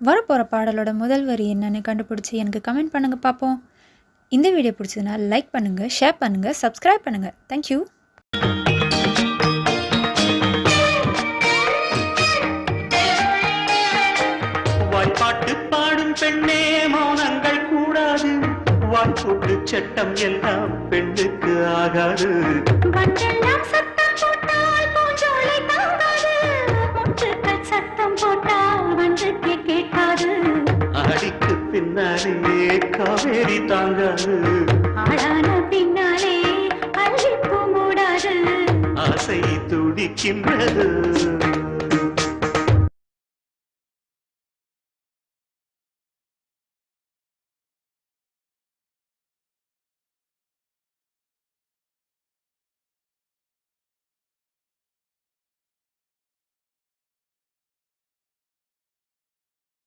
வரப்போகிற பாடலோட முதல் வரி என்னன்னு கண்டுபிடிச்சி எனக்கு கமெண்ட் பண்ணுங்கள் பார்ப்போம். இந்த வீடியோ பிடிச்சதுன்னா லைக் பண்ணுங்கள், ஷேர் பண்ணுங்கள், சப்ஸ்கிரைப் பண்ணுங்கள். தேங்க்யூ. வாய்ப்பாட்டு பாடும் பெண்ணே மௌனங்கள் கூடாது, வாய்ப்போட்டு சட்டம் எல்லாம் பெண்ணுக்கு ஆகாது. அடிக்கு பின்னாலே காவேரி தாங்காது, பின்னாலே அள்ளிப்பு மூடாது. ஆசை துடிக்கின்றது.